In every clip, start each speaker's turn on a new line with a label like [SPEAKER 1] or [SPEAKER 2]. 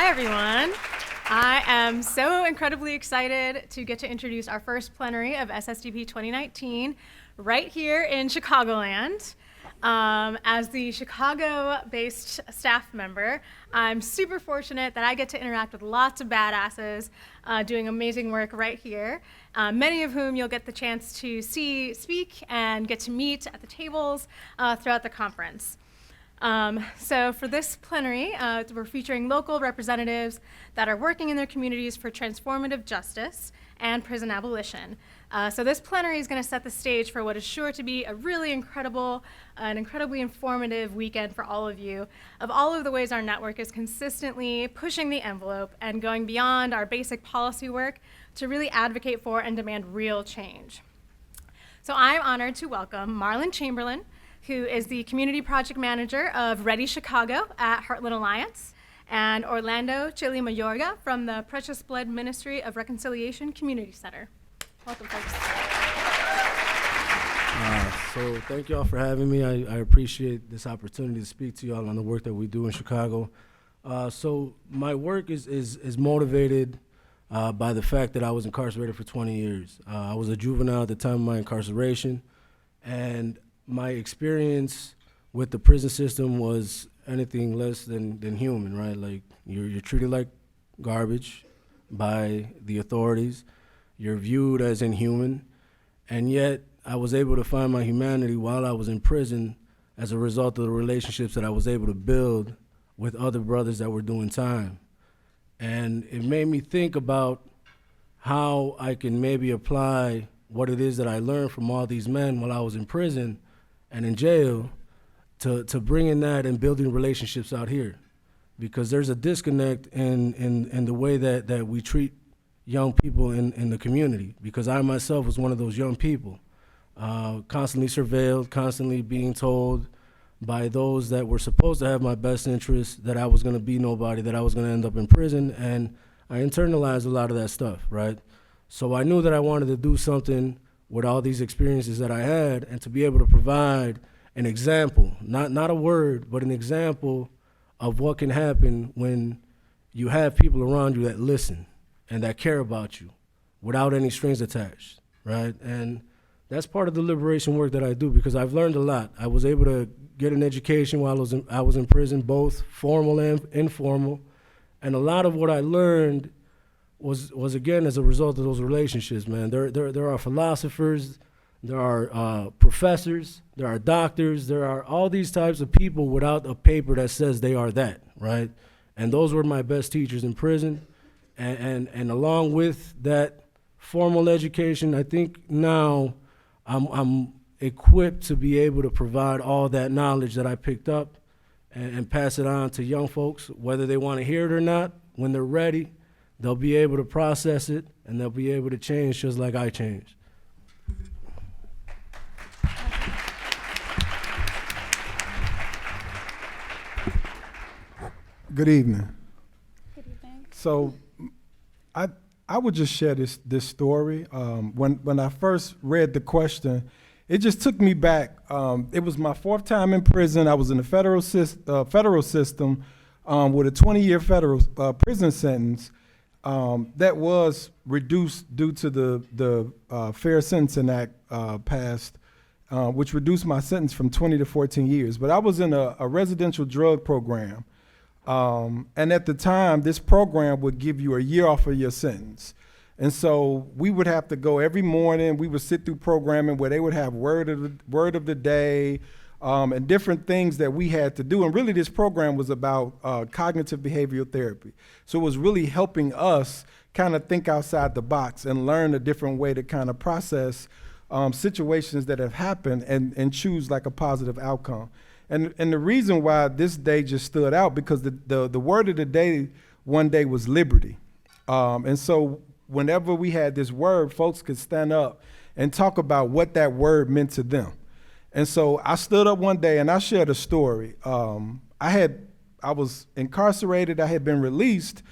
[SPEAKER 1] Hi, everyone. I am so incredibly excited to get to introduce our first plenary of SSDP 2019 right here in Chicagoland. As the Chicago-based staff member, I'm super fortunate that I get to interact with lots of badasses doing amazing work right here, many of whom you'll get the chance to see speak and get to meet at the tables throughout the conference. So for this plenary, we're featuring local representatives that are working in their communities for transformative justice and prison abolition. So this plenary is going to set the stage for what is sure to be a really incredible and incredibly informative weekend for all of you, of all of the ways our network is consistently pushing the envelope and going beyond our basic policy work to really advocate for and demand real change. So I'm honored to welcome Marlon Chamberlain, who is the Community Project Manager of Ready Chicago at Heartland Alliance, and Orlando Chili Mayorga from the Precious Blood Ministry of Reconciliation Community Center. Welcome, folks.
[SPEAKER 2] So thank y'all for having me. I appreciate this opportunity to speak to y'all on the work that we do in Chicago. So my work is motivated by the fact that I was incarcerated for 20 years. I was a juvenile at the time of my incarceration, and my experience with the prison system was anything less than human, right? Like, you're treated like garbage by the authorities. You're viewed as inhuman, and yet I was able to find my humanity while I was in prison as a result of the relationships that I was able to build with other brothers that were doing time. And it made me think about how I can maybe apply what it is that I learned from all these men while I was in prison and in jail to bringing that and building relationships out here. Because there's a disconnect in the way that we treat young people in the community. Because I myself was one of those young people, constantly surveilled, constantly being told by those that were supposed to have my best interests that I was gonna be nobody, that I was gonna end up in prison, and I internalized a lot of that stuff, right? So I knew that I wanted to do something with all these experiences that I had, and to be able to provide an example, not a word, but an example of what can happen when you have people around you that listen and that care about you without any strings attached, right? And that's part of the liberation work that I do, because I've learned a lot. I was able to get an education while I was in prison, both formal and informal, and a lot of what I learned was again as a result of those relationships, man. There are philosophers, there are professors, there are doctors, there are all these types of people without a paper that says they are that, right? And those were my best teachers in prison. And along with that formal education, I think now I'm equipped to be able to provide all that knowledge that I picked up and pass it on to young folks, whether they want to hear it or not. When they're ready, they'll be able to process it, and they'll be able to change just like I changed.
[SPEAKER 3] Good evening.
[SPEAKER 1] Good evening.
[SPEAKER 3] So I would just share this story. When I first read the question, it just took me back. It was my fourth time in prison. I was in the federal system with a 20-year federal prison sentence that was reduced due to the Fair Sentencing Act passed, which reduced my sentence from 20 to 14 years. But I was in a residential drug program. And at the time, this program would give you a year off of your sentence. And so we would have to go every morning. We would sit through programming where they would have word of the day and different things that we had to do. And really, this program was about cognitive behavioral therapy. So it was really helping us kind of think outside the box and learn a different way to kind of process situations that have happened and choose like a positive outcome. And the reason why this day just stood out, because the word of the day one day was liberty. And so whenever we had this word, folks could stand up and talk about what that word meant to them. And so I stood up one day and I shared a story. I was incarcerated, I had been released,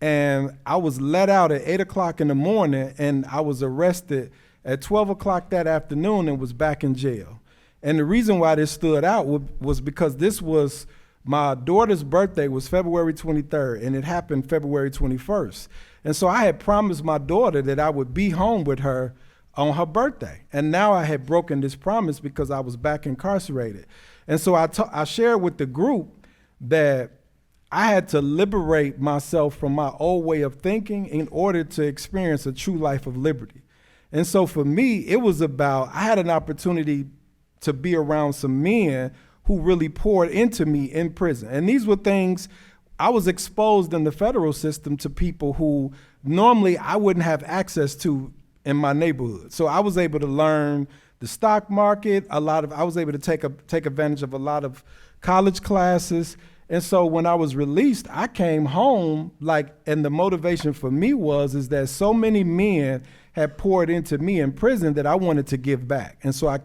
[SPEAKER 3] and I was let out at 8 o'clock in the morning, and I was arrested at 12 o'clock that afternoon and was back in jail. And the reason why this stood out was because this was my daughter's birthday was February 23rd, and it happened February 21st. And so I had promised my daughter that I would be home with her on her birthday. And now I had broken this promise because I was back incarcerated. And so I shared with the group that I had to liberate myself from my old way of thinking in order to experience a true life of liberty. And so for me, it was about, I had an opportunity to be around some men who really poured into me in prison. And these were things, I was exposed in the federal system to people who normally I wouldn't have access to in my neighborhood. So I was able to learn the stock market, I was able to take advantage of a lot of college classes. And so when I was released, I came home, and the motivation for me is that so many men had poured into me in prison that I wanted to give back. And so I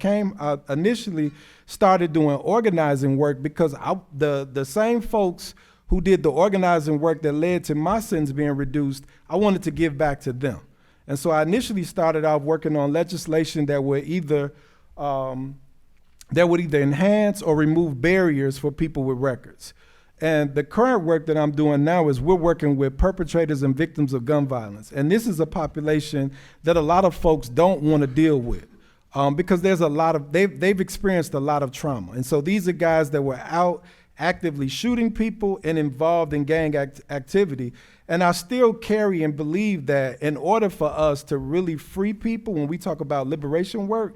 [SPEAKER 3] initially started doing organizing work because the same folks who did the organizing work that led to my sentence being reduced, I wanted to give back to them. And so I initially started off working on legislation that would either enhance or remove barriers for people with records. And the current work that I'm doing now is we're working with perpetrators and victims of gun violence. And this is a population that a lot of folks don't want to deal with because there's they've experienced a lot of trauma. And so these are guys that were out actively shooting people and involved in gang activity. And I still carry and believe that in order for us to really free people, when we talk about liberation work,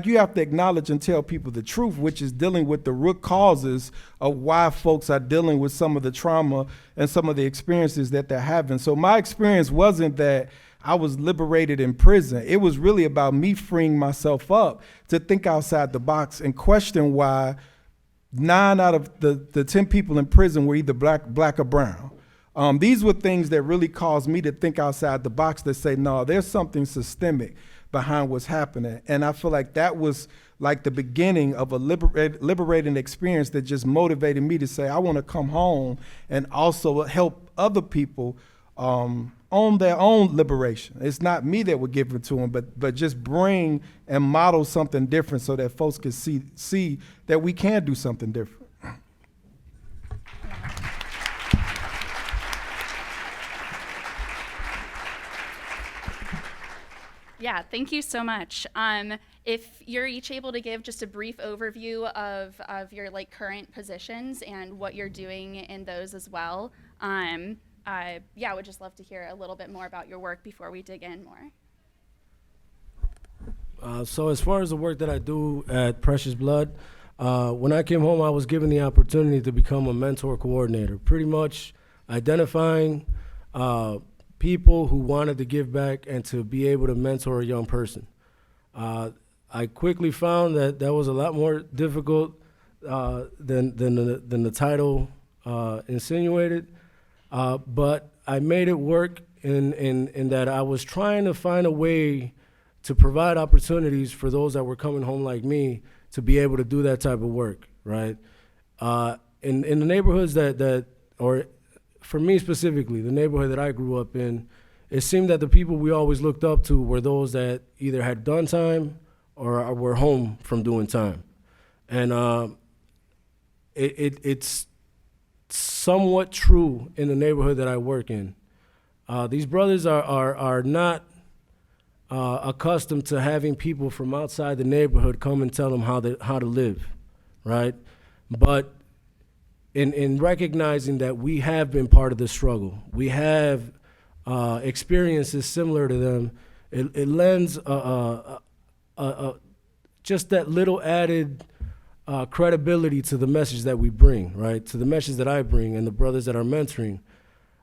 [SPEAKER 3] you have to acknowledge and tell people the truth, which is dealing with the root causes of why folks are dealing with some of the trauma and some of the experiences that they're having. So my experience wasn't that I was liberated in prison. It was really about me freeing myself up to think outside the box and question why 9 out of the 10 people in prison were either black or brown. These were things that really caused me to think outside the box, to say, no, there's something systemic behind what's happening. And I feel like that was the beginning of a liberating experience that just motivated me to say, I want to come home and also help other people on their own liberation. It's not me that would give it to them, but just bring and model something different so that folks can see that we can do something different.
[SPEAKER 4] Yeah, thank you so much. If you're each able to give just a brief overview of your current positions and what you're doing in those as well. I would just love to hear a little bit more about your work before we dig in more.
[SPEAKER 2] So as far as the work that I do at Precious Blood, when I came home, I was given the opportunity to become a mentor coordinator, pretty much identifying people who wanted to give back and to be able to mentor a young person. I quickly found that was a lot more difficult than the title insinuated, but I made it work in that I was trying to find a way to provide opportunities for those that were coming home like me to be able to do that type of work, right? In the neighborhoods or for me specifically, the neighborhood that I grew up in, it seemed that the people we always looked up to were those that either had done time or were home from doing time. And it's somewhat true in the neighborhood that I work in. These brothers are not accustomed to having people from outside the neighborhood come and tell them how to live, right? But in recognizing that we have been part of the struggle, we have experiences similar to them, it lends just that little added credibility to the message that we bring, right? To the message that I bring and the brothers that are mentoring.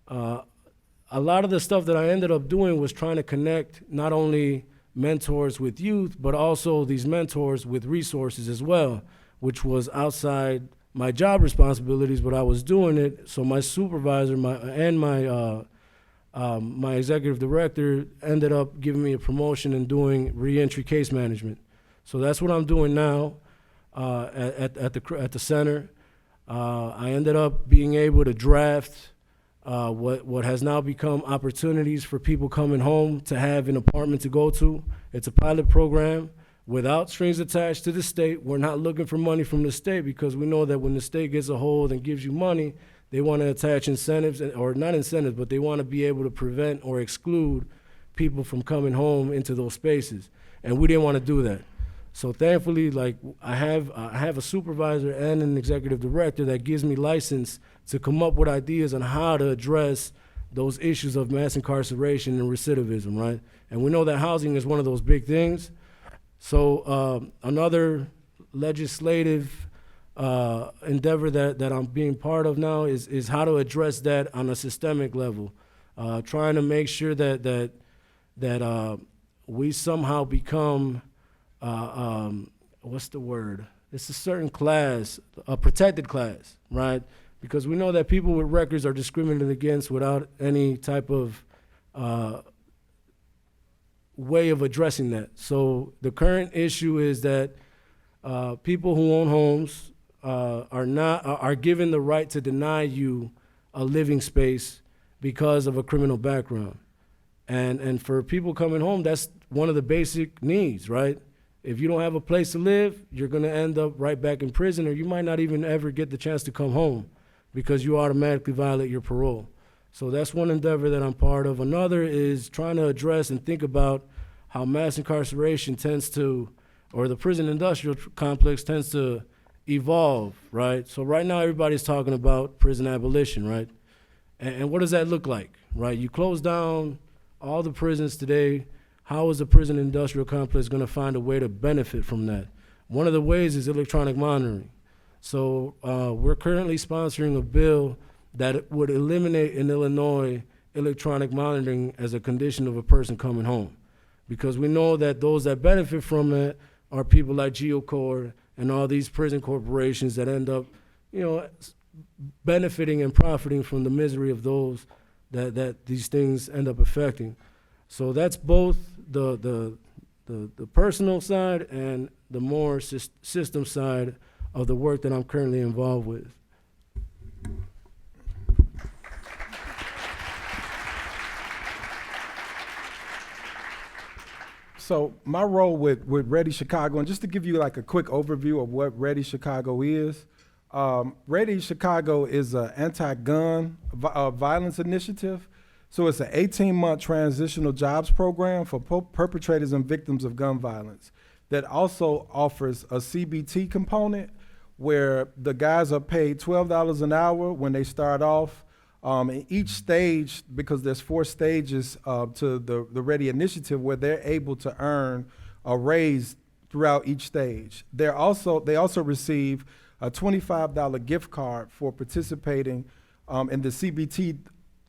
[SPEAKER 2] A lot of the stuff that I ended up doing was trying to connect not only mentors with youth, but also these mentors with resources as well, which was outside my job responsibilities, but I was doing it. So my supervisor and my executive director ended up giving me a promotion and doing reentry case management. So that's what I'm doing now at the center. I ended up being able to draft what has now become opportunities for people coming home to have an apartment to go to. It's a pilot program without strings attached to the state. We're not looking for money from the state because we know that when the state gets a hold and gives you money, they want to attach incentives, or not incentives, but they want to be able to prevent or exclude people from coming home into those spaces. And we didn't want to do that. So thankfully, like, I have a supervisor and an executive director that gives me license to come up with ideas on how to address those issues of mass incarceration and recidivism, right? And we know that housing is one of those big things. So another legislative endeavor that I'm being part of now is how to address that on a systemic level, trying to make sure that we somehow become, what's the word? It's a certain class, a protected class, right? Because we know that people with records are discriminated against without any type of way of addressing that. So the current issue is that people who own homes are given the right to deny you a living space because of a criminal background. And for people coming home, that's one of the basic needs, right? If you don't have a place to live, you're gonna end up right back in prison, or you might not even ever get the chance to come home because you automatically violate your parole. So that's one endeavor that I'm part of. Another is trying to address and think about how mass incarceration tends to, or the prison industrial complex tends to evolve, right? So right now everybody's talking about prison abolition, right? And what does that look like, right? You close down all the prisons today. How is the prison industrial complex gonna find a way to benefit from that? One of the ways is electronic monitoring. So we're currently sponsoring a bill that would eliminate in Illinois electronic monitoring as a condition of a person coming home. Because we know that those that benefit from it are people like GeoCorp and all these prison corporations that end up, benefiting and profiting from the misery of those that these things end up affecting. So that's both the personal side and the more system side of the work that I'm currently involved with.
[SPEAKER 3] So my role with Ready Chicago, and just to give you like a quick overview of what Ready Chicago is, Ready Chicago is an anti-gun violence initiative. So it's an 18-month transitional jobs program for perpetrators and victims of gun violence that also offers a CBT component where the guys are paid $12 an hour when they start off. In each stage, because there's 4 stages to the Ready Initiative where they're able to earn a raise throughout each stage. They also receive a $25 gift card for participating in the CBT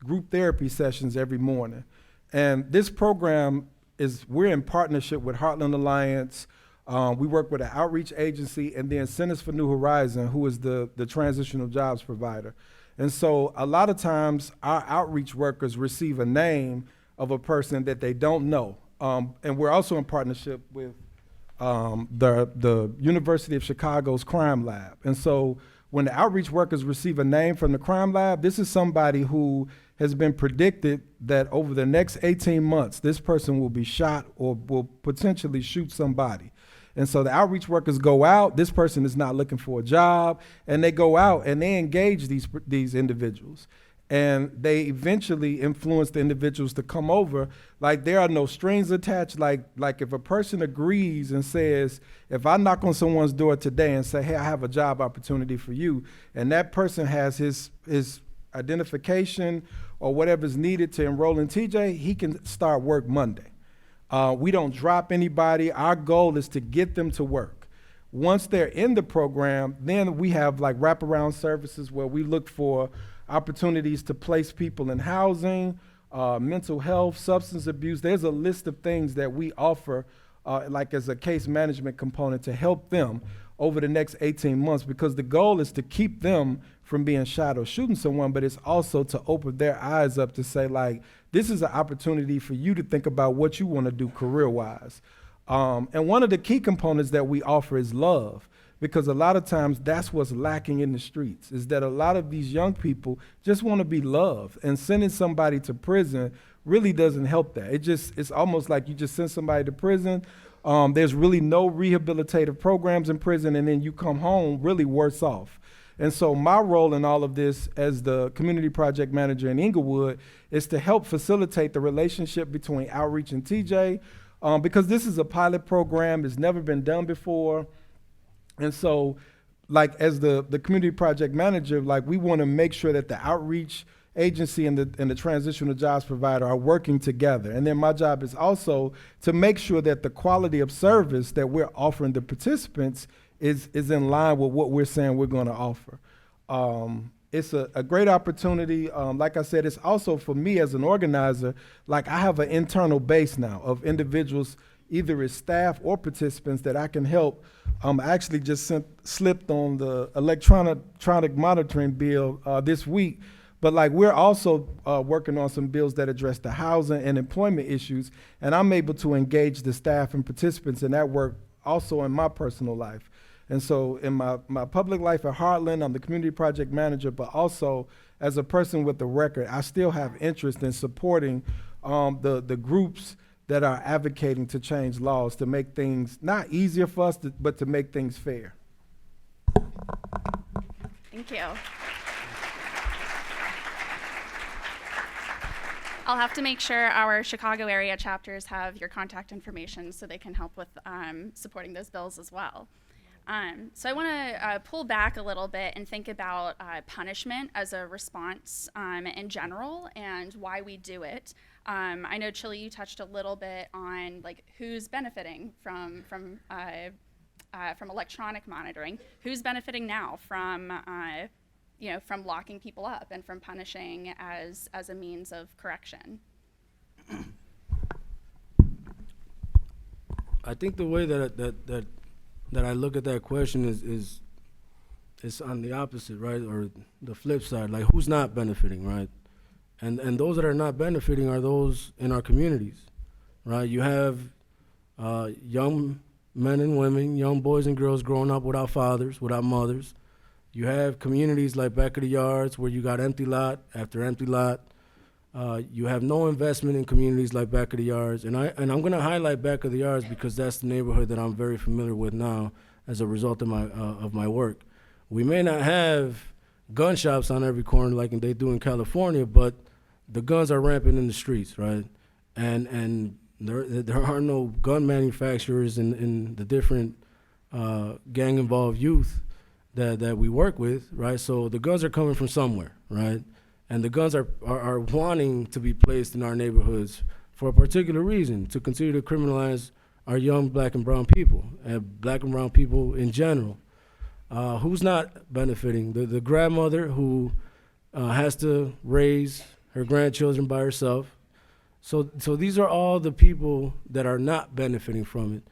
[SPEAKER 3] group therapy sessions every morning. And this program we're in partnership with Heartland Alliance. We work with an outreach agency and then Centers for New Horizon, who is the transitional jobs provider. And so a lot of times our outreach workers receive a name of a person that they don't know. And we're also in partnership with the University of Chicago's crime lab. And so when the outreach workers receive a name from the crime lab, this is somebody who has been predicted that over the next 18 months, this person will be shot or will potentially shoot somebody. And so the outreach workers go out, this person is not looking for a job, and they go out and they engage these individuals. And they eventually influence the individuals to come over. Like, there are no strings attached. Like if a person agrees and says, if I knock on someone's door today and say, hey, I have a job opportunity for you, and that person has his identification or whatever's needed to enroll in TJ, he can start work Monday. We don't drop anybody. Our goal is to get them to work. Once they're in the program, then we have like wraparound services where we look for opportunities to place people in housing, mental health, substance abuse. There's a list of things that we offer like as a case management component to help them over the next 18 months, because the goal is to keep them from being shot or shooting someone, but it's also to open their eyes up to say, like, this is an opportunity for you to think about what you want to do career-wise. And one of the key components that we offer is love, because a lot of times that's what's lacking in the streets, is that a lot of these young people just want to be loved, and sending somebody to prison really doesn't help that. It's almost like you just send somebody to prison, There's really no rehabilitative programs in prison, and then you come home really worse off. And so my role in all of this as the community project manager in Inglewood is to help facilitate the relationship between outreach and TJ, because this is a pilot program. It's never been done before. And so, like, as the community project manager, like, we want to make sure that the outreach agency and the transitional jobs provider are working together. And then my job is also to make sure that the quality of service that we're offering the participants is in line with what we're saying we're going to offer. It's a great opportunity. Like I said, it's also for me as an organizer, like, I have an internal base now of individuals, either as staff or participants, that I can help. I actually just slipped on the electronic monitoring bill this week. But, like, we're also working on some bills that address the housing and employment issues, and I'm able to engage the staff and participants in that work also in my personal life. And so in my public life at Heartland, I'm the community project manager, but also as a person with a record, I still have interest in supporting the groups that are advocating to change laws to make things not easier for us, but to make things fair.
[SPEAKER 4] Thank you. I'll have to make sure our Chicago area chapters have your contact information so they can help with supporting those bills as well. So I want to pull back a little bit and think about punishment as a response in general and why we do it. I know, Chili, you touched a little bit on, like, who's benefiting from electronic monitoring. Who's benefiting now from from locking people up and from punishing as a means of correction?
[SPEAKER 2] I think the way that I look at that question is on the opposite, right, or the flip side. Like, who's not benefiting, right? And those that are not benefiting are those in our communities, right? You have young men and women, young boys and girls growing up without fathers, without mothers. You have communities like back of the yards where you got empty lot after empty lot. You have no investment in communities like back of the yards. And I'm going to highlight back of the yards because that's the neighborhood that I'm very familiar with now as a result of my work. We may not have gun shops on every corner like they do in California, but the guns are rampant in the streets, right? And there are no gun manufacturers in the different gang-involved youth that we work with, right? So the guns are coming from somewhere, right? And the guns are wanting to be placed in our neighborhoods for a particular reason, to continue to criminalize our young black and brown people, and black and brown people in general. Who's not benefiting? The grandmother who has to raise her grandchildren by herself. So these are all the people that are not benefiting from it.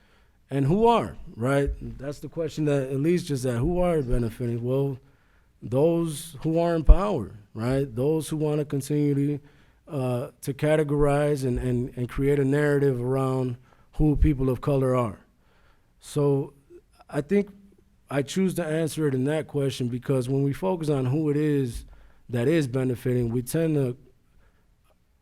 [SPEAKER 2] And who are, right? That's the question that Elise just asked. Who are benefiting? Well, those who are in power, right? Those who want to continue to categorize and create a narrative around who people of color are. So I think I choose to answer it in that question because when we focus on who it is that is benefiting, we tend to,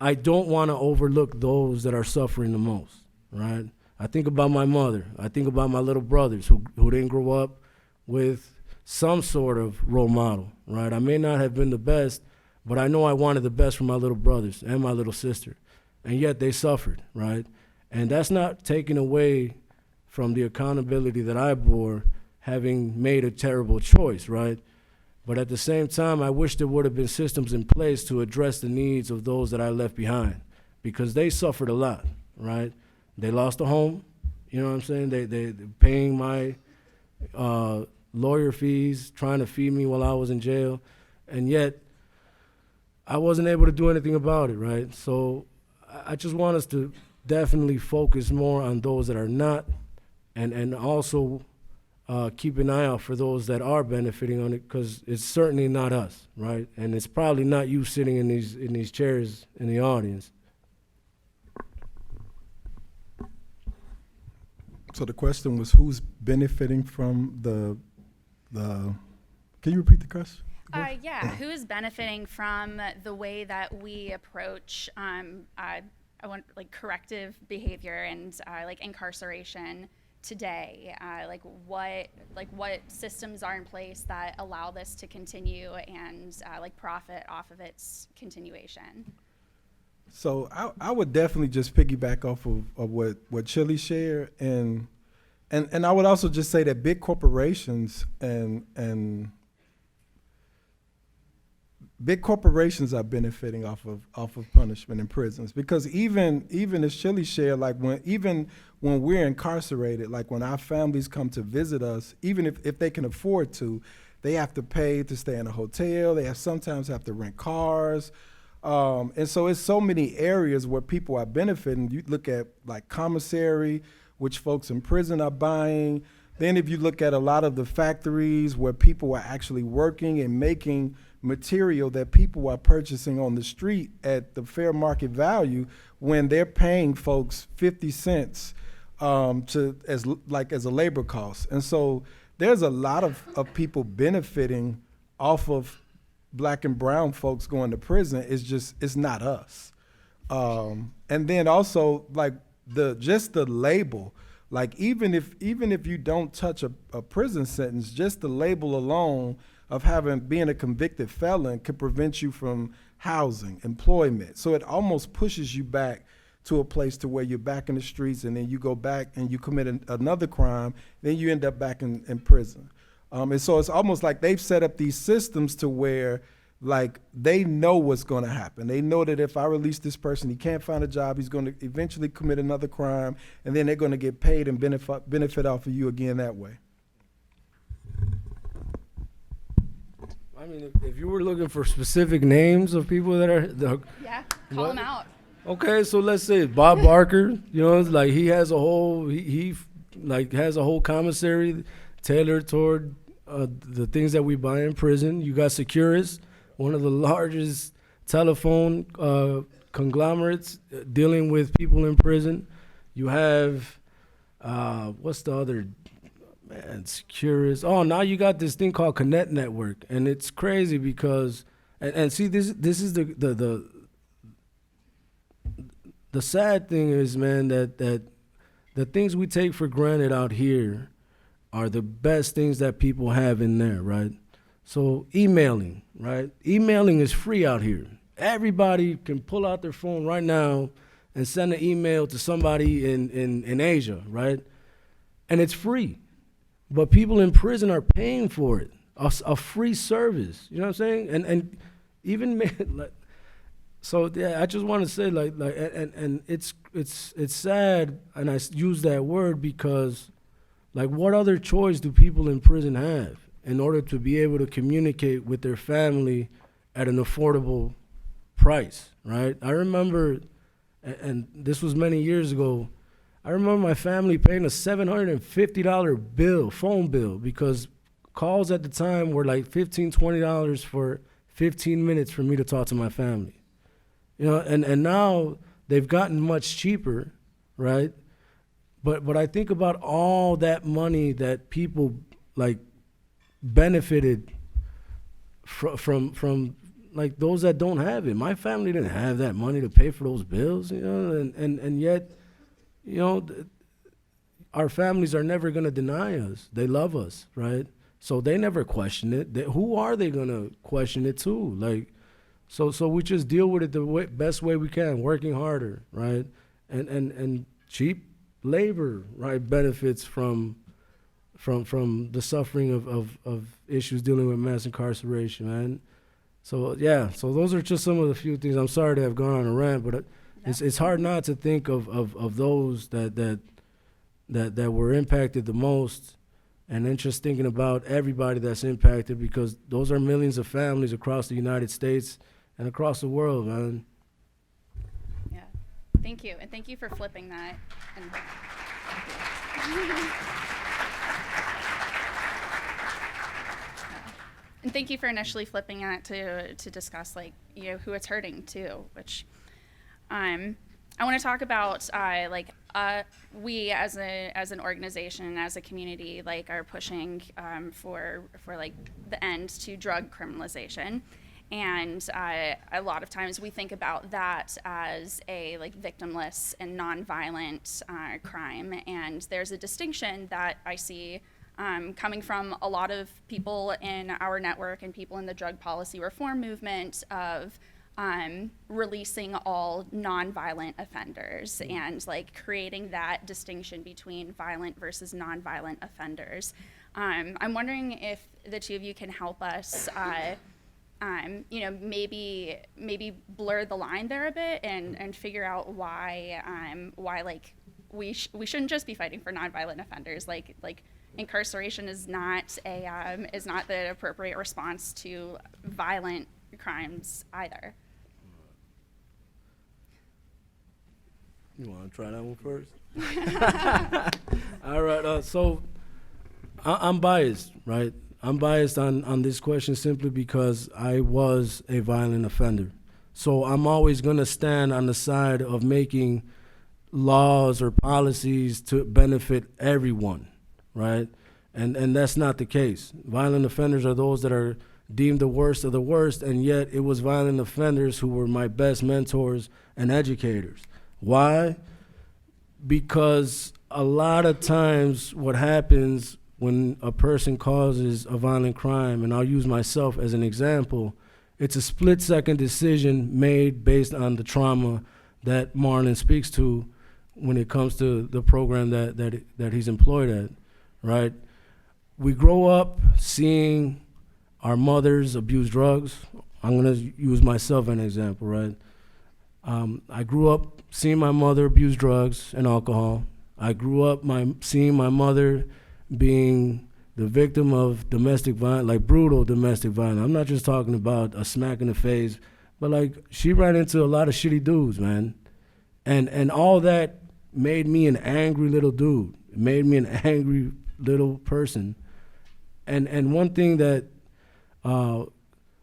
[SPEAKER 2] I don't want to overlook those that are suffering the most, right? I think about my mother. I think about my little brothers who didn't grow up with some sort of role model, right? I may not have been the best, but I know I wanted the best for my little brothers and my little sister, and yet they suffered, right? And that's not taken away from the accountability that I bore having made a terrible choice, right? But at the same time, I wish there would have been systems in place to address the needs of those that I left behind because they suffered a lot, right? They lost a home, you know what I'm saying? They paying my lawyer fees, trying to feed me while I was in jail, and yet I wasn't able to do anything about it, right? So I just want us to definitely focus more on those that are not, and also keep an eye out for those that are benefiting on it, because it's certainly not us, right? And it's probably not you sitting in these chairs in the audience.
[SPEAKER 3] So the question was, who's benefiting from the can you repeat the question?
[SPEAKER 4] Yeah, who is benefiting from the way that we approach like corrective behavior and like incarceration today? Like what systems are in place that allow this to continue and like profit off of its continuation?
[SPEAKER 3] So I would definitely just piggyback off of what Chili shared, and I would also just say that big corporations and big corporations are benefiting off of punishment in prisons, because even as Chili shared, like when we're incarcerated, like when our families come to visit us, even if they can afford to, they have to pay to stay in a hotel. They sometimes have to rent cars. And so it's so many areas where people are benefiting. You look at like commissary, which folks in prison are buying. Then if you look at a lot of the factories where people are actually working and making material that people are purchasing on the street at the fair market value, when they're paying folks 50 cents as a labor cost. And so there's a lot of people benefiting off of Black and brown folks going to prison. It's not us. And then also like just the label, like even if you don't touch a prison sentence, just the label alone of being a convicted felon could prevent you from housing, employment. So it almost pushes you back to a place to where you're back in the streets, and then you go back and you commit another crime, then you end up back in prison. And so it's almost like they've set up these systems to where like they know what's going to happen. They know that if I release this person, he can't find a job, he's going to eventually commit another crime, and then they're going to get paid and benefit off of you again that way.
[SPEAKER 2] I mean, if you were looking for specific names of people that are
[SPEAKER 4] Yeah, call them out.
[SPEAKER 2] Okay, so let's say Bob Barker, you know, it's like he has a whole he like has a whole commissary tailored toward the things that we buy in prison. You got Securus, one of the largest telephone conglomerates dealing with people in prison. You have what's the other man? Securus. Oh, now you got this thing called Connect Network, and it's crazy because and see this is the sad thing is, man, that the things we take for granted out here are the best things that people have in there, right? So emailing, right? Emailing is free out here. Everybody can pull out their phone right now and send an email to somebody in Asia, right? And it's free. But people in prison are paying for it, a free service. You know what I'm saying? And even like, so yeah, I just want to say and it's sad, and I use that word because like what other choice do people in prison have in order to be able to communicate with their family at an affordable price, right? I remember, and this was many years ago, I remember my family paying a $750 phone bill, because calls at the time were like $15, $20 for 15 minutes for me to talk to my family. You know, and now they've gotten much cheaper, right? But I think about all that money that people like benefited from like those that don't have it. My family didn't have that money to pay for those bills, you know, and yet, you know, our families are never going to deny us. They love us, right? So they never question it. Who are they going to question it to? Like, so we just deal with it the best way we can, working harder, right? And cheap labor, right, benefits from the suffering of issues dealing with mass incarceration, man. So yeah, so those are just some of the few things. I'm sorry to have gone on a rant, but it's hard not to think of those that were impacted the most, and then just thinking about everybody that's impacted, because those are millions of families across the United States and across the world, man.
[SPEAKER 4] Yeah, thank you, and thank you for flipping that. And thank you for initially flipping that to discuss, like, you know, who it's hurting too, which I want to talk about we as an organization, as a community, like, are pushing for like the end to drug criminalization. And a lot of times we think about that as a like victimless and nonviolent crime. And there's a distinction that I see coming from a lot of people in our network and people in the drug policy reform movement of releasing all nonviolent offenders and like creating that distinction between violent versus nonviolent offenders. I'm wondering if the two of you can help us, maybe blur the line there a bit and figure out why like we shouldn't just be fighting for nonviolent offenders. Like incarceration is not the appropriate response to violent crimes either.
[SPEAKER 2] You want to try that one first? All right. So I'm biased, right? I'm biased on this question simply because I was a violent offender. So I'm always going to stand on the side of making laws or policies to benefit everyone, right? And that's not the case. Violent offenders are those that are deemed the worst of the worst, and yet it was violent offenders who were my best mentors and educators. Why? Because a lot of times what happens when a person causes a violent crime, and I'll use myself as an example, it's a split-second decision made based on the trauma that Marlon speaks to when it comes to the program that he's employed at, right? We grow up seeing our mothers abuse drugs. I'm gonna use myself as an example, right? I grew up seeing my mother abuse drugs and alcohol. I grew up seeing my mother being the victim of domestic violence, like brutal domestic violence. I'm not just talking about a smack in the face, but like she ran into a lot of shitty dudes, man. And all that made me an angry little dude. It made me an angry little person. And one thing that,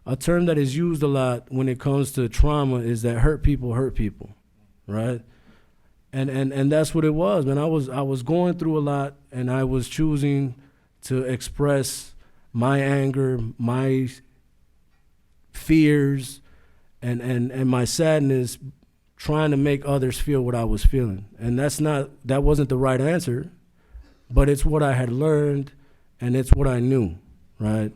[SPEAKER 2] a term that is used a lot when it comes to trauma is that hurt people, right? And that's what it was, man. I was going through a lot, and I was choosing to express my anger, my fears, and my sadness, trying to make others feel what I was feeling. And that wasn't the right answer, but it's what I had learned, and it's what I knew, right?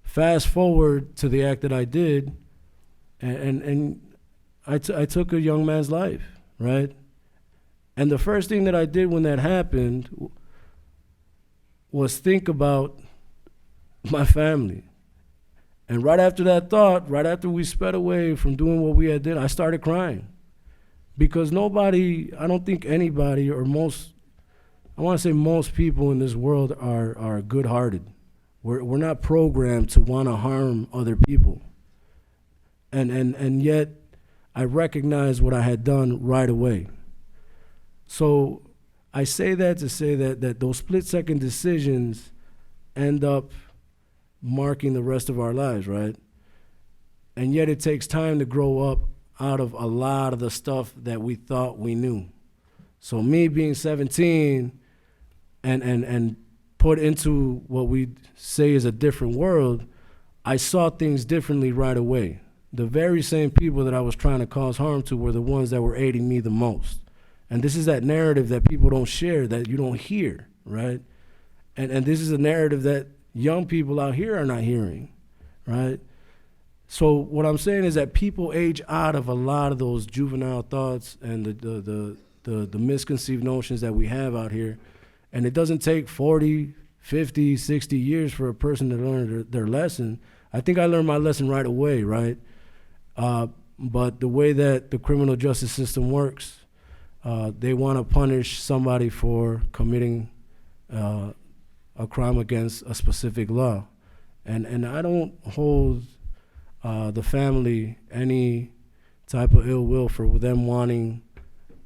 [SPEAKER 2] Fast forward to the act that I did, and I took a young man's life, right? And the first thing that I did when that happened was think about my family. And right after that thought, right after we sped away from doing what we had did, I started crying. Because nobody, I don't think anybody, or most, I want to say most people in this world are good-hearted. We're not programmed to want to harm other people. And yet, I recognized what I had done right away. So I say that to say that those split-second decisions end up marking the rest of our lives, right? And yet it takes time to grow up out of a lot of the stuff that we thought we knew. So me being 17 and put into what we say is a different world, I saw things differently right away. The very same people that I was trying to cause harm to were the ones that were aiding me the most. And this is that narrative that people don't share, that you don't hear, right? And this is a narrative that young people out here are not hearing, right? So what I'm saying is that people age out of a lot of those juvenile thoughts and the misconceived notions that we have out here. And it doesn't take 40, 50, 60 years for a person to learn their lesson. I think I learned my lesson right away, right? But the way that the criminal justice system works, they want to punish somebody for committing a crime against a specific law. And I don't hold the family any type of ill will for them wanting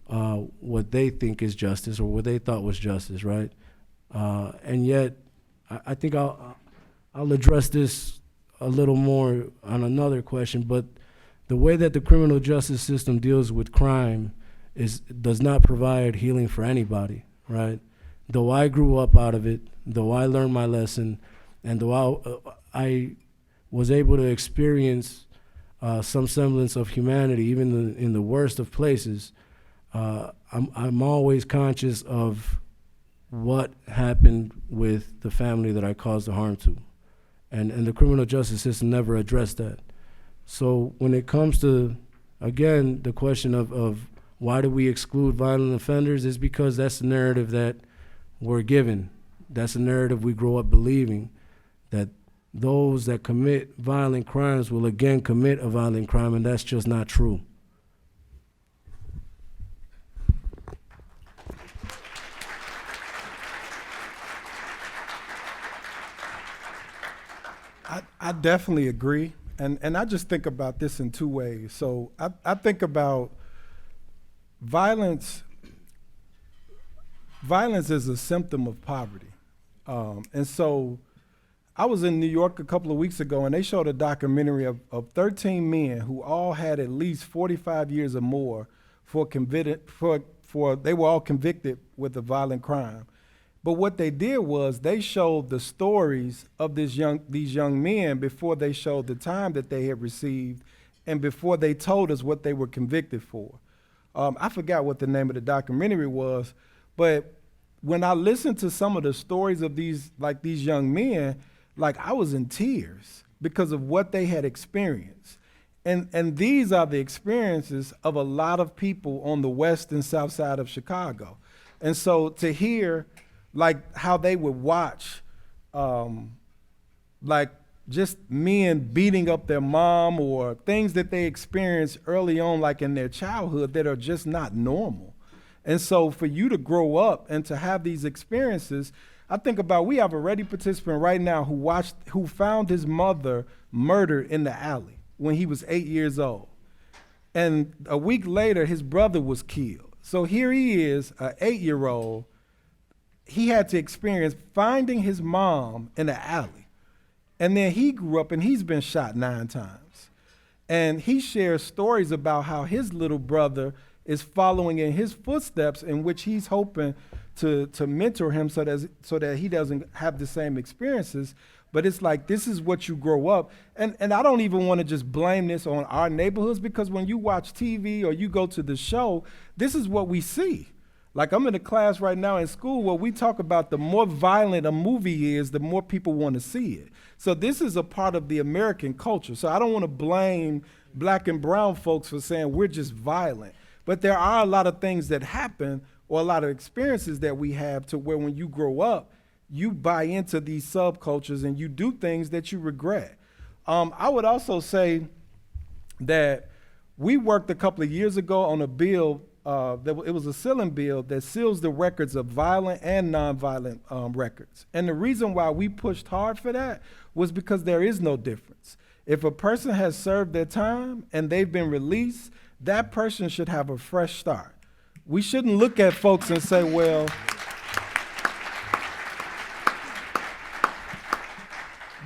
[SPEAKER 2] what they think is justice or what they thought was justice, right? And yet, I think I'll address this a little more on another question, but the way that the criminal justice system deals with crime does not provide healing for anybody, right? Though I grew up out of it, though I learned my lesson, and though I was able to experience some semblance of humanity, even in the worst of places, I'm always conscious of what happened with the family that I caused the harm to. And the criminal justice system never addressed that. So when it comes to, again, the question of why do we exclude violent offenders, is because that's the narrative that we're given. That's the narrative we grow up believing, that those that commit violent crimes will again commit a violent crime, and that's just not true.
[SPEAKER 3] I definitely agree. And I just think about this in two ways. So I think about violence. Violence is a symptom of poverty. And so I was in New York a couple of weeks ago, and they showed a documentary of 13 men who all had at least 45 years or more they were all convicted with a violent crime. But what they did was they showed the stories of these young men before they showed the time that they had received and before they told us what they were convicted for. I forgot what the name of the documentary was, but when I listened to some of the stories of these young men, I was in tears because of what they had experienced. And these are the experiences of a lot of people on the west and south side of Chicago. And so to hear how they would watch just men beating up their mom or things that they experienced early on, in their childhood, that are just not normal. And so for you to grow up and to have these experiences, I think about, we have a ready participant right now who found his mother murdered in the alley when he was 8 years old. And a week later, his brother was killed. So here he is, an 8-year-old. He had to experience finding his mom in the alley. And then he grew up and he's been shot 9 times. And he shares stories about how his little brother is following in his footsteps, in which he's hoping to mentor him so that he doesn't have the same experiences. But it's this is what you grow up. And I don't even want to just blame this on our neighborhoods, because when you watch TV or you go to the show, this is what we see. I'm in a class right now in school where we talk about the more violent a movie is, the more people want to see it. So this is a part of the American culture. So I don't want to blame black and brown folks for saying we're just violent. But there are a lot of things that happen, or a lot of experiences that we have, to where when you grow up, you buy into these subcultures and you do things that you regret. I would also say that we worked a couple of years ago on a bill. It was a sealing bill that seals the records of violent and nonviolent records. And the reason why we pushed hard for that was because there is no difference. If a person has served their time and they've been released, that person should have a fresh start. We shouldn't look at folks and say, well,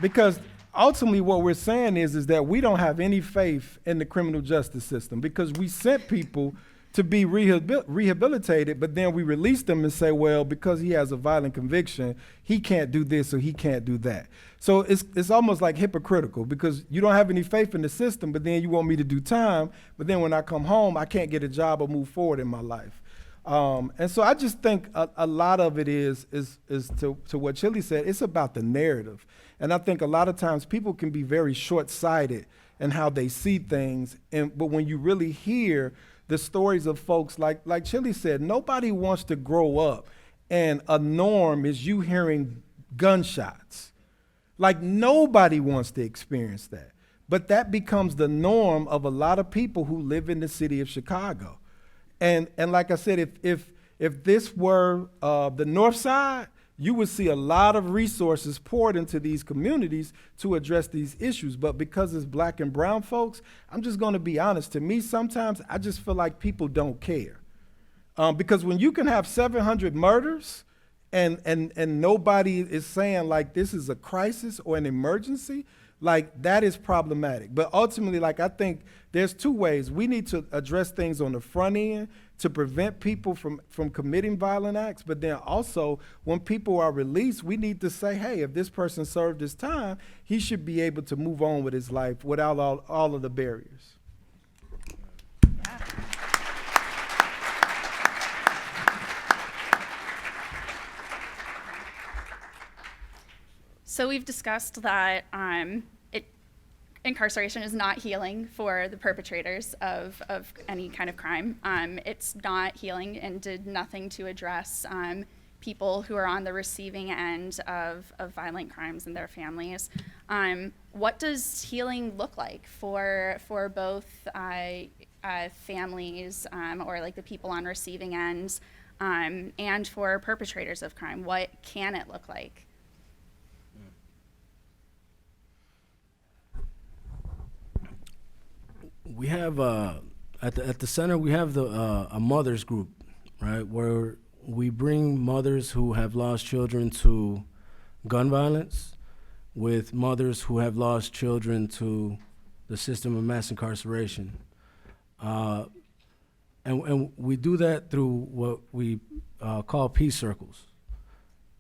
[SPEAKER 3] because ultimately what we're saying is that we don't have any faith in the criminal justice system, because we sent people to be rehabilitated, but then we release them and say, well, because he has a violent conviction, he can't do this or he can't do that. So it's almost hypocritical, because you don't have any faith in the system, but then you want me to do time, but then when I come home, I can't get a job or move forward in my life. And so I just think a lot of it is to what Chili said, it's about the narrative. And I think a lot of times people can be very short-sighted in how they see things, but when you really hear the stories of folks, like Chili said, nobody wants to grow up and a norm is you hearing gunshots. Nobody wants to experience that. But that becomes the norm of a lot of people who live in the city of Chicago. And like I said, if this were the North Side, you would see a lot of resources poured into these communities to address these issues. But because it's black and brown folks, I'm just going to be honest. To me, sometimes I just feel like people don't care. Because when you can have 700 murders and nobody is saying this is a crisis or an emergency, that is problematic. But ultimately, I think there's two ways. We need to address things on the front end to prevent people from committing violent acts. But then also, when people are released, we need to say, hey, if this person served his time, he should be able to move on with his life without all of the barriers.
[SPEAKER 4] So we've discussed that incarceration is not healing for the perpetrators of any kind of crime. It's not healing and did nothing to address people who are on the receiving end of violent crimes and their families. What does healing look like for both families or like the people on receiving ends and for perpetrators of crime? What can it look like?
[SPEAKER 2] We have at the center we have a mothers group, right, where we bring mothers who have lost children to gun violence with mothers who have lost children to the system of mass incarceration, and we do that through what we call peace circles,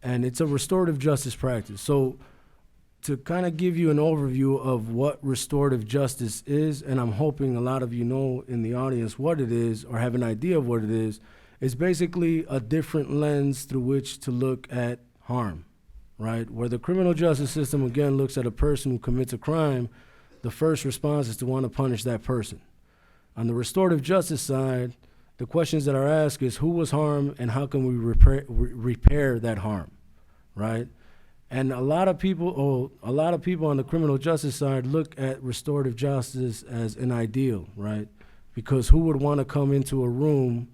[SPEAKER 2] and it's a restorative justice practice. So, to kind of give you an overview of what restorative justice is, and I'm hoping a lot of you know in the audience what it is or have an idea of what it is, it's basically a different lens through which to look at harm, right? Where the criminal justice system, again, looks at a person who commits a crime, the first response is to want to punish that person. On the restorative justice side, the questions that are asked is who was harmed and how can we repair that harm, right? And a lot of people on the criminal justice side look at restorative justice as an ideal, right? Because who would want to come into a room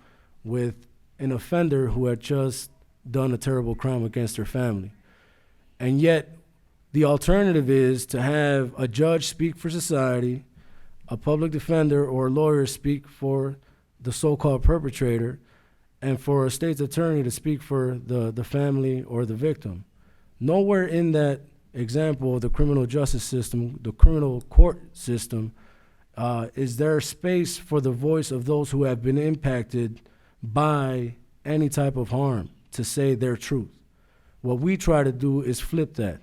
[SPEAKER 2] with an offender who had just done a terrible crime against their family? And yet, the alternative is to have a judge speak for society, a public defender or a lawyer speak for the so-called perpetrator, and for a state's attorney to speak for the family or the victim. Nowhere in that example of the criminal justice system, the criminal court system, is there space for the voice of those who have been impacted by any type of harm to say their truth. What we try to do is flip that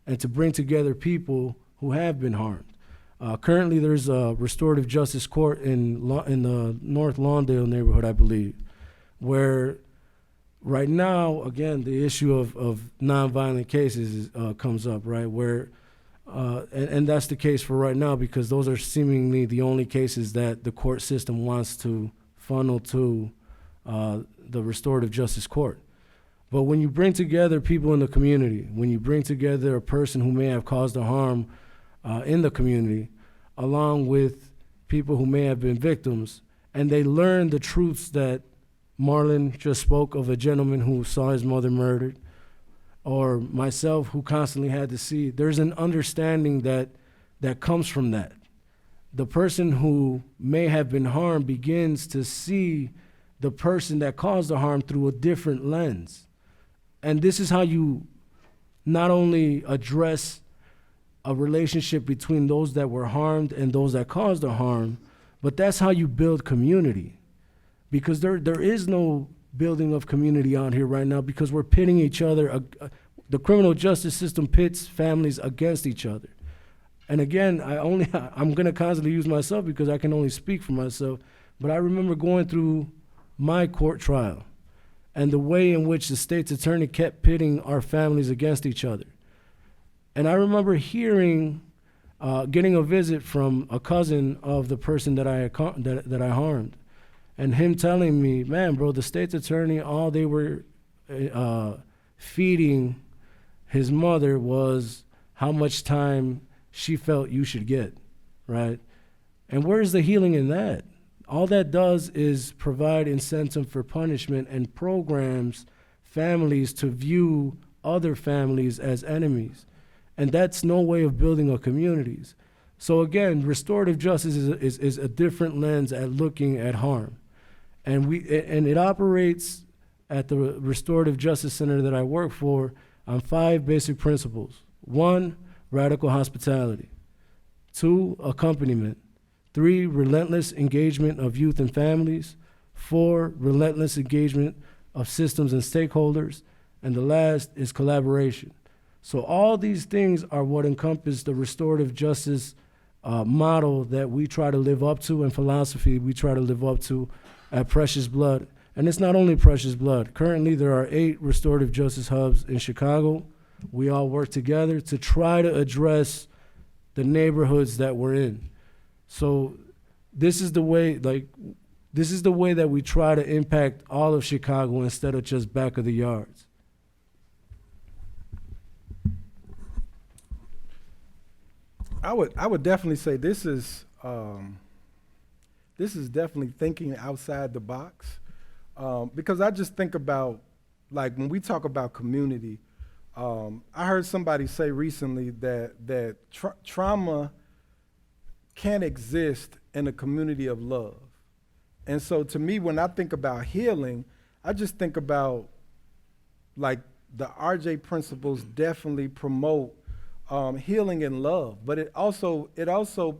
[SPEAKER 2] and to bring together people who have been harmed. Currently, there's a restorative justice court in the North Lawndale neighborhood, I believe, where right now, again, the issue of nonviolent cases comes up, right? Where, and that's the case for right now because those are seemingly the only cases that the court system wants to funnel to the restorative justice court. But when you bring together people in the community, when you bring together a person who may have caused a harm in the community, along with people who may have been victims, and they learn the truths that Marlon just spoke of, a gentleman who saw his mother murdered, or myself who constantly had to see. There's an understanding that comes from that. The person who may have been harmed begins to see the person that caused the harm through a different lens. And this is how you not only address a relationship between those that were harmed and those that caused the harm, but that's how you build community. Because there is no building of community out here right now because we're pitting each other. The criminal justice system pits families against each other. And again, I'm gonna constantly use myself because I can only speak for myself, but I remember going through my court trial and the way in which the state's attorney kept pitting our families against each other. And I remember getting a visit from a cousin of the person that I harmed. And him telling me, man, bro, the state's attorney, all they were feeding his mother was how much time she felt you should get, right? And where's the healing in that? All that does is provide incentive for punishment and programs families to view other families as enemies. And that's no way of building a communities. So again, restorative justice is a different lens at looking at harm. And it operates at the Restorative Justice Center that I work for on 5 basic principles. 1, radical hospitality. 2, accompaniment. 3, relentless engagement of youth and families. 4, relentless engagement of systems and stakeholders. And the last is collaboration. So all these things are what encompass the restorative justice model that we try to live up to, and philosophy we try to live up to at Precious Blood. And it's not only Precious Blood. Currently, there are 8 restorative justice hubs in Chicago. We all work together to try to address the neighborhoods that we're in. So this is the way that we try to impact all of Chicago instead of just back of the yards.
[SPEAKER 3] I would definitely say this is definitely thinking outside the box, because I just think about, like, when we talk about community, I heard somebody say recently that trauma can't exist in a community of love. And so to me, when I think about healing, I just think about, like, the RJ principles definitely promote healing and love, but it also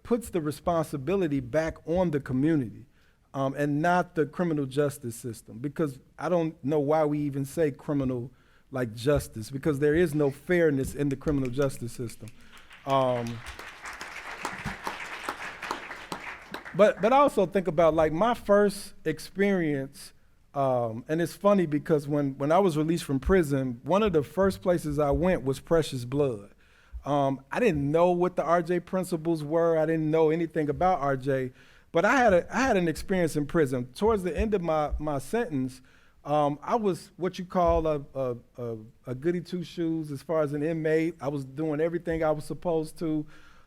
[SPEAKER 3] puts the responsibility back on the community, and not the criminal justice system, because I don't know why we even say criminal like justice, because there is no fairness in the criminal justice system. But I also think about, like, my first experience, and it's funny because when I was released from prison, one of the first places I went was Precious Blood. I didn't know what the RJ principles were. I didn't know anything about RJ, but I had an experience in prison. Towards the end of my sentence, I was what you call a goody two-shoes as far as an inmate. I was doing everything I was supposed to,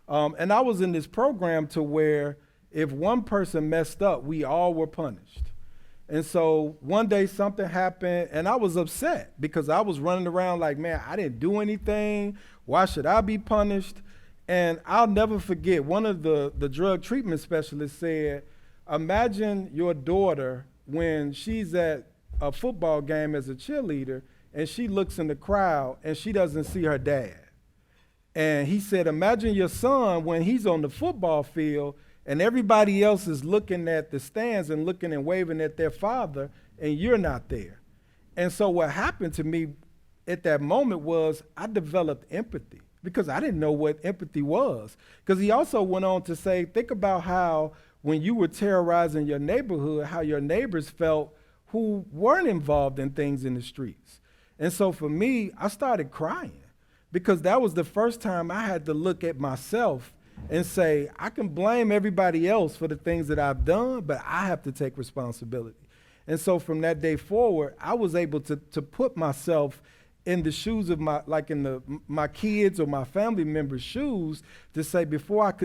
[SPEAKER 3] and I was in this program to where if one person messed up, we all were punished. And so one day something happened, and I was upset because I was running around like, man, I didn't do anything. Why should I be punished? And I'll never forget, one of the drug treatment specialists said, imagine your daughter when she's at a football game as a cheerleader, and she looks in the crowd and she doesn't see her dad. And he said, imagine your son when he's on the football field and everybody else is looking at the stands and looking and waving at their father, and you're not there. And so what happened to me at that moment was I developed empathy, because I didn't know what empathy was. Because he also went on to say, think about how when you were terrorizing your neighborhood, how your neighbors felt who weren't involved in things in the streets. And so for me, I started crying, because that was the first time I had to look at myself and say, I can blame everybody else for the things that I've done, but I have to take responsibility. And so from that day forward, I was able to put myself in the shoes of my kids or my family members' shoes, to say, before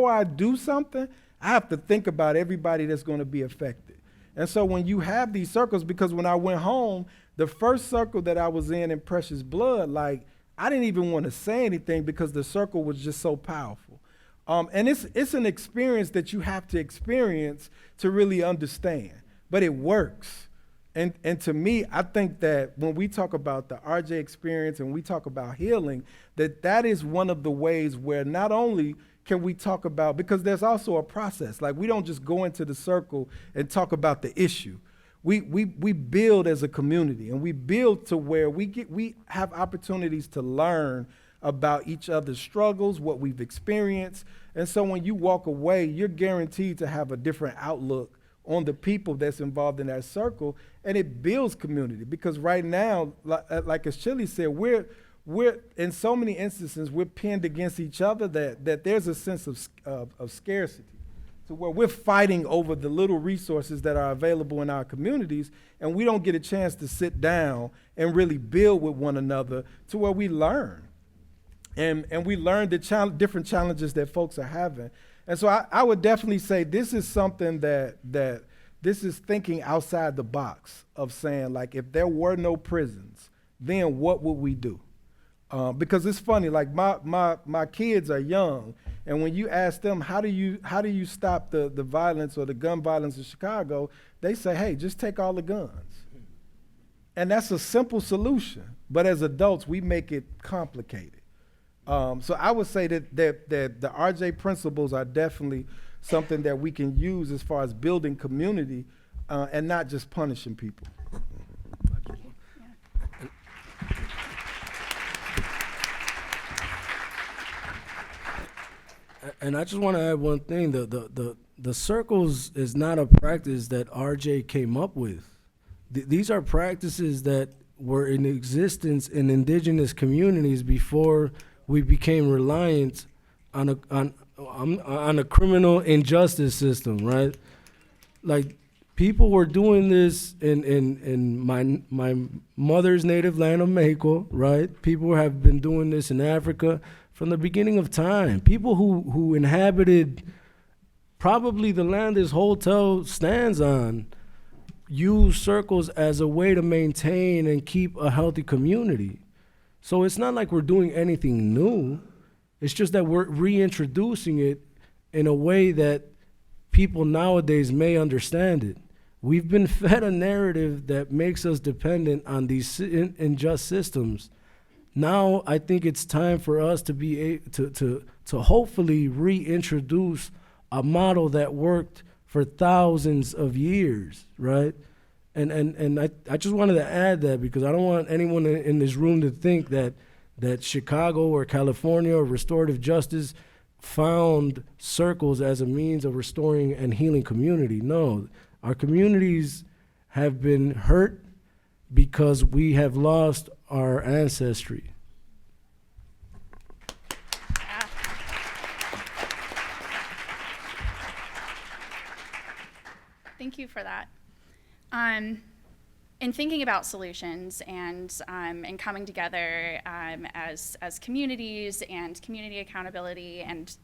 [SPEAKER 3] I do something, I have to think about everybody that's going to be affected. And so when you have these circles, because when I went home, the first circle that I was in Precious Blood, like, I didn't even want to say anything because the circle was just so powerful. And it's an experience that you have to experience to really understand, but it works. And to me, I think that when we talk about the RJ experience and we talk about healing, that is one of the ways where not only can we talk about, because there's also a process. Like, we don't just go into the circle and talk about the issue. We build as a community, and we build to where we have opportunities to learn about each other's struggles, what we've experienced. And so when you walk away, you're guaranteed to have a different outlook on the people that's involved in that circle, and it builds community. Because right now, like as Chili said, we're in so many instances, we're pinned against each other that there's a sense of scarcity, to where we're fighting over the little resources that are available in our communities, and we don't get a chance to sit down and really build with one another to where we learn. And we learn the different challenges that folks are having. And so I would definitely say this is something that this is thinking outside the box of saying, like, if there were no prisons, then what would we do? Because it's funny, like my kids are young, and when you ask them how do you stop the violence or the gun violence in Chicago, they say, hey, just take all the guns. And that's a simple solution, but as adults, we make it complicated. So I would say that the RJ principles are definitely something that we can use as far as building community, and not just punishing people.
[SPEAKER 2] And I just want to add one thing. The circles is not a practice that RJ came up with. These are practices that were in existence in indigenous communities before we became reliant on a criminal injustice system, right? Like, people were doing this in my mother's native land of Mexico, right? People have been doing this in Africa from the beginning of time. People who inhabited probably the land this hotel stands on use circles as a way to maintain and keep a healthy community. So it's not like we're doing anything new. It's just that we're reintroducing it in a way that people nowadays may understand it. We've been fed a narrative that makes us dependent on these unjust systems. Now I think it's time for us to be to hopefully reintroduce a model that worked for thousands of years, right? And I just wanted to add that because I don't want anyone in this room to think that Chicago or California or restorative justice found circles as a means of restoring and healing community. No, our communities have been hurt because we have lost our ancestry.
[SPEAKER 4] Thank you for that. In thinking about solutions and coming together as communities and community accountability and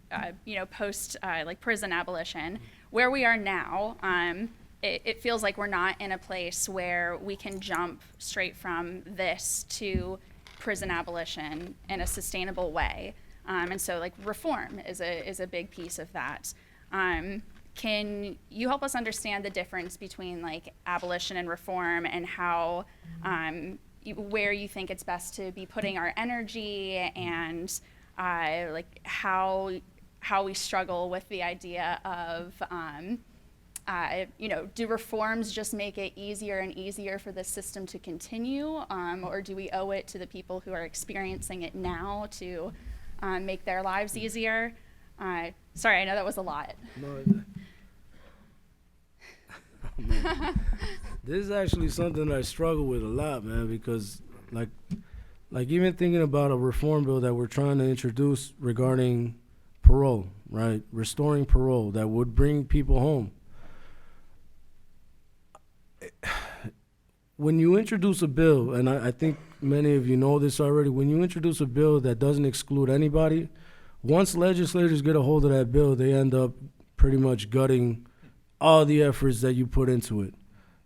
[SPEAKER 4] post like prison abolition, where we are now, it feels like we're not in a place where we can jump straight from this to prison abolition in a sustainable way, and so like reform is a big piece of that. Can you help us understand the difference between like abolition and reform and how, where you think it's best to be putting our energy and like how we struggle with the idea of, do reforms just make it easier and easier for the system to continue, or do we owe it to the people who are experiencing it now to make their lives easier? Sorry, I know that was a lot.
[SPEAKER 2] No, this is actually something I struggle with a lot, man, because like even thinking about a reform bill that we're trying to introduce regarding parole, right? Restoring parole that would bring people home. When you introduce a bill, and I think many of you know this already, when you introduce a bill that doesn't exclude anybody, once legislators get a hold of that bill, they end up pretty much gutting all the efforts that you put into it.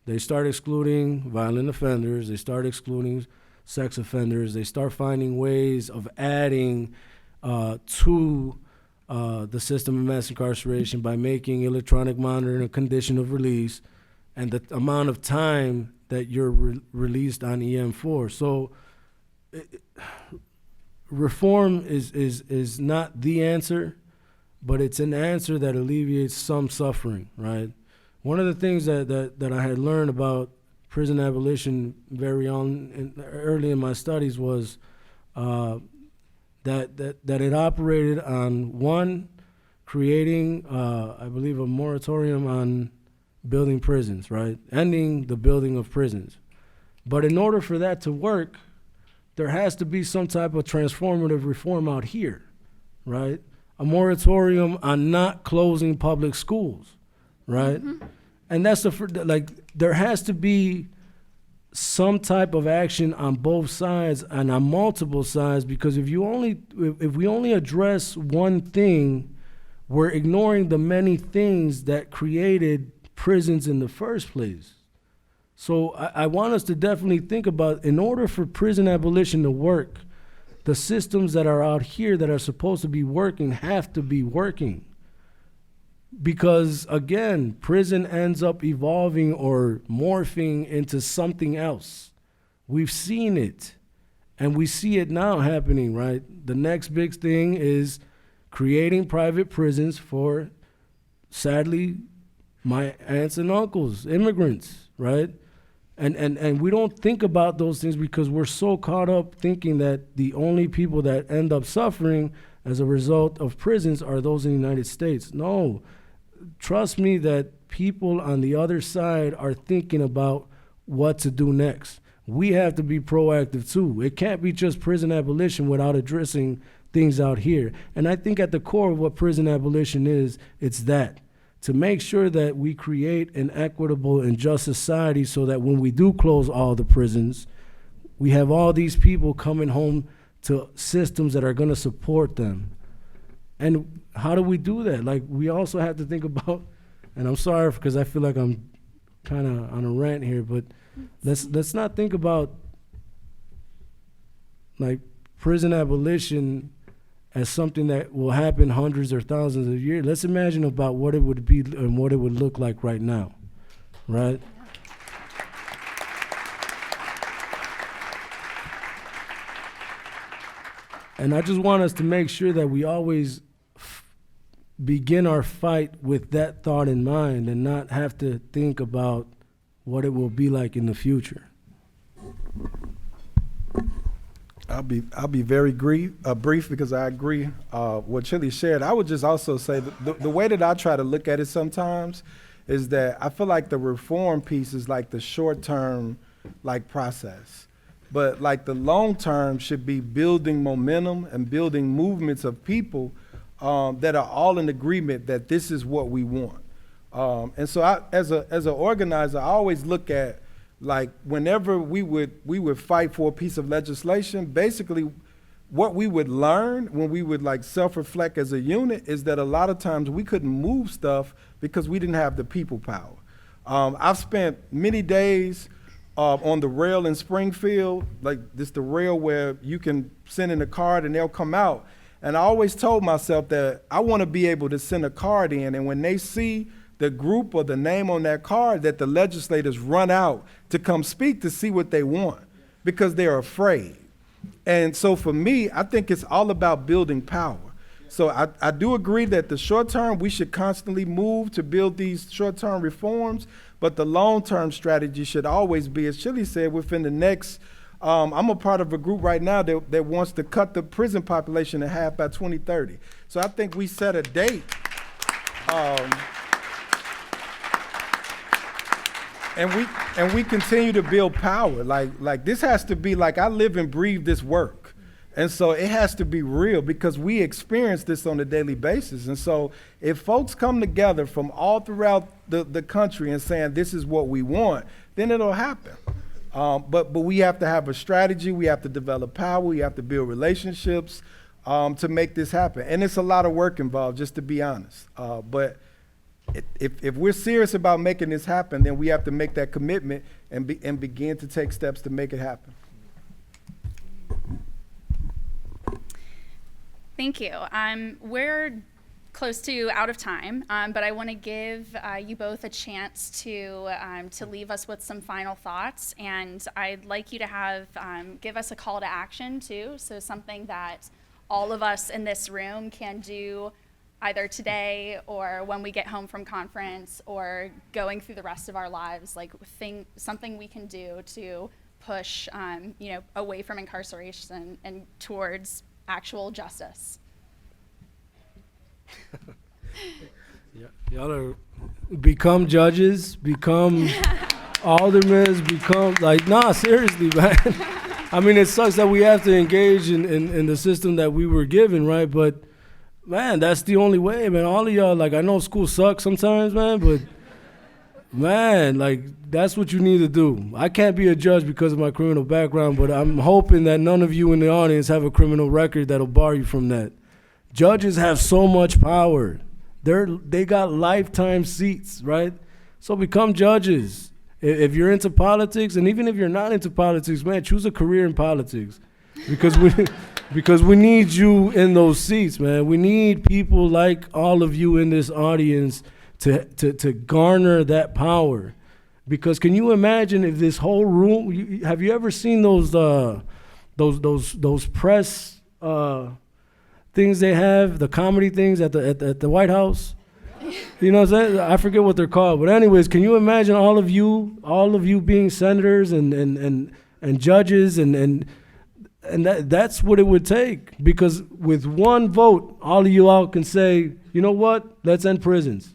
[SPEAKER 2] They start excluding violent offenders, they start excluding sex offenders, they start finding ways of adding to the system of mass incarceration by making electronic monitoring a condition of release and the amount of time that you're released on EM4. So reform is not the answer, but it's an answer that alleviates some suffering, right? One of the things that I had learned about prison abolition early in my studies was that it operated on, one, creating, I believe, a moratorium on building prisons, right? Ending the building of prisons. But in order for that to work, there has to be some type of transformative reform out here, right? A moratorium on not closing public schools, right? Mm-hmm. And that's there has to be some type of action on both sides and on multiple sides, because if we only address one thing, we're ignoring the many things that created prisons in the first place. So I want us to definitely think about, in order for prison abolition to work, the systems that are out here that are supposed to be working have to be working. Because again, prison ends up evolving or morphing into something else. We've seen it, and we see it now happening, right? The next big thing is creating private prisons for, sadly, my aunts and uncles, immigrants, right? And we don't think about those things because we're so caught up thinking that the only people that end up suffering as a result of prisons are those in the United States. No, trust me that people on the other side are thinking about what to do next. We have to be proactive too. It can't be just prison abolition without addressing things out here. And I think at the core of what prison abolition is, it's that. To make sure that we create an equitable and just society so that when we do close all the prisons, we have all these people coming home to systems that are going to support them. And how do we do that? Like, we also have to think about, and I'm sorry because I feel like I'm kind of on a rant here, but let's not think about like prison abolition as something that will happen hundreds or thousands of years. Let's imagine about what it would be and what it would look like right now, right? And I just want us to make sure that we always begin our fight with that thought in mind and not have to think about what it will be like in the future.
[SPEAKER 3] I'll be very brief because I agree what Chili shared. I would just also say that the way that I try to look at it sometimes is that I feel like the reform piece is like the short-term like process. But like the long term should be building momentum and building movements of people that are all in agreement that this is what we want. And so I, as an organizer, I always look at like whenever we would fight for a piece of legislation, basically what we would learn when we would like self-reflect as a unit is that a lot of times we couldn't move stuff because we didn't have the people power. I've spent many days on the rail in Springfield, like this the rail where you can send in a card and they'll come out. And I always told myself that I want to be able to send a card in, and when they see the group or the name on that card, that the legislators run out to come speak to see what they want because they're afraid. And so for me, I think it's all about building power. So I do agree that the short term, we should constantly move to build these short-term reforms, but the long-term strategy should always be, as Chili said, within the next, I'm a part of a group right now that wants to cut the prison population in half by 2030. So I think we set a date. And we continue to build power. Like this has to be like I live and breathe this work. And so it has to be real because we experience this on a daily basis. And so if folks come together from all throughout the country and saying this is what we want, then it'll happen. But we have to have a strategy. We have to develop power. We have to build relationships to make this happen. And it's a lot of work involved, just to be honest. But if we're serious about making this happen, then we have to make that commitment and begin to take steps to make it happen.
[SPEAKER 4] Thank you. We're close to out of time, but I want to give you both a chance to leave us with some final thoughts, and I'd like you to give us a call to action too, so something that all of us in this room can do either today or when we get home from conference or going through the rest of our lives, like something we can do to push away from incarceration and towards actual justice.
[SPEAKER 2] Y'all are become judges, become aldermen, seriously, man. I mean, it sucks that we have to engage in the system that we were given, right? But man, that's the only way, man. All of y'all, like, I know school sucks sometimes, man, but man, like, that's what you need to do. I can't be a judge because of my criminal background, but I'm hoping that none of you in the audience have a criminal record that'll bar you from that. Judges have so much power. They got lifetime seats, right? So become judges. If you're into politics, and even if you're not into politics, man, choose a career in politics. Because we need you in those seats, man. We need people like all of you in this audience to garner that power. Because can you imagine if this whole room, have you ever seen those press things they have, the comedy things at the White House? You know what I'm saying? I forget what they're called. But anyways, can you imagine all of you being senators and judges and that's what it would take, because with one vote, all of you all can say, you know what, let's end prisons.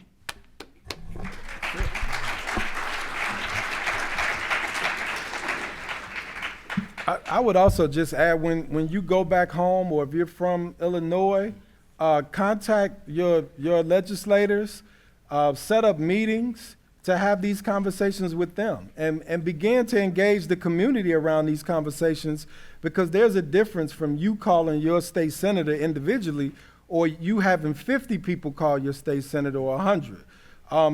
[SPEAKER 3] I would also just add, when you go back home, or if you're from Illinois, contact your legislators, set up meetings to have these conversations with them, and begin to engage the community around these conversations, because there's a difference from you calling your state senator individually or you having 50 people call your state senator or 100.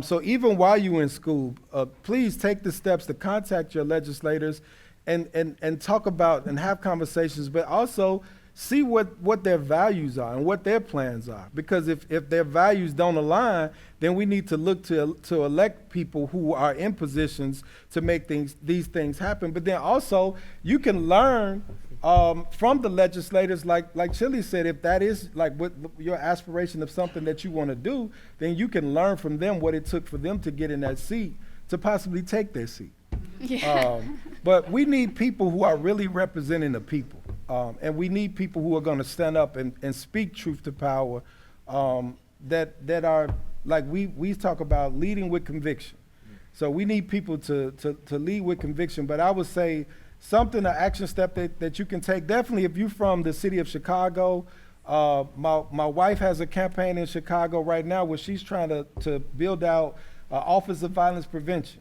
[SPEAKER 3] So even while you're in school, please take the steps to contact your legislators and talk about and have conversations, but also see what their values are and what their plans are. Because if their values don't align, then we need to look to elect people who are in positions to make these things happen. But then also, you can learn from the legislators, like Chili said, if that is like what your aspiration of something that you want to do, then you can learn from them what it took for them to get in that seat to possibly take their seat.
[SPEAKER 4] Yeah.
[SPEAKER 3] But we need people who are really representing the people. And we need people who are going to stand up and speak truth to power, that are, like we talk about, leading with conviction. So we need people to lead with conviction. But I would say an action step that you can take, definitely if you're from the city of Chicago. My wife has a campaign in Chicago right now where she's trying to build out Office of Violence Prevention.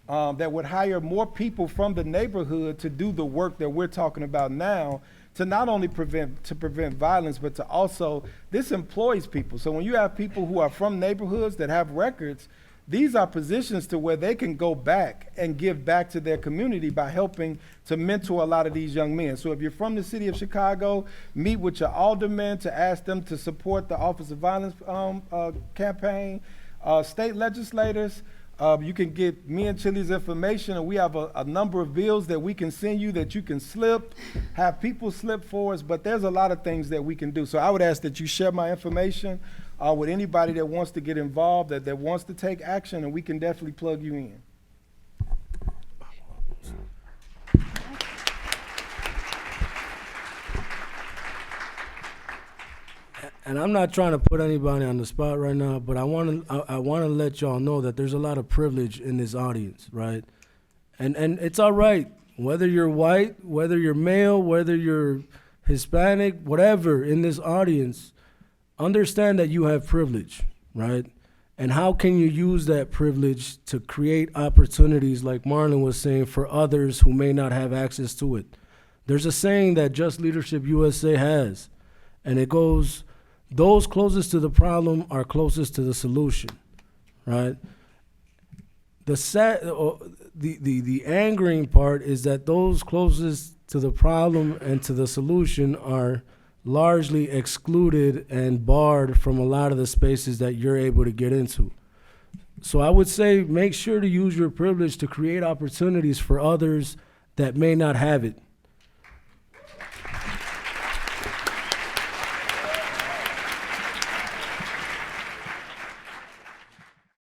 [SPEAKER 3] That would hire more people from the neighborhood to do the work that we're talking about now, to not only prevent violence, but to also, this employs people. So when you have people who are from neighborhoods that have records, these are positions to where they can go back and give back to their community by helping to mentor a lot of these young men. So if you're from the city of Chicago, meet with your aldermen to ask them to support the Office of Violence campaign. State legislators, you can get me and Chili's information, and we have a number of bills that we can send you that you can have people slip for us, but there's a lot of things that we can do. So I would ask that you share my information with anybody that wants to get involved, that wants to take action, and we can definitely plug you in.
[SPEAKER 2] And I'm not trying to put anybody on the spot right now, but I want to let y'all know that there's a lot of privilege in this audience, right? And it's all right, whether you're white, whether you're male, whether you're Hispanic, whatever, in this audience, understand that you have privilege, right? And how can you use that privilege to create opportunities, like Marlon was saying, for others who may not have access to it? There's a saying that Just Leadership USA has, and it goes, those closest to the problem are closest to the solution, right? The angering part is that those closest to the problem and to the solution are largely excluded and barred from a lot of the spaces that you're able to get into. So I would say make sure to use your privilege to create opportunities for others that may not have it.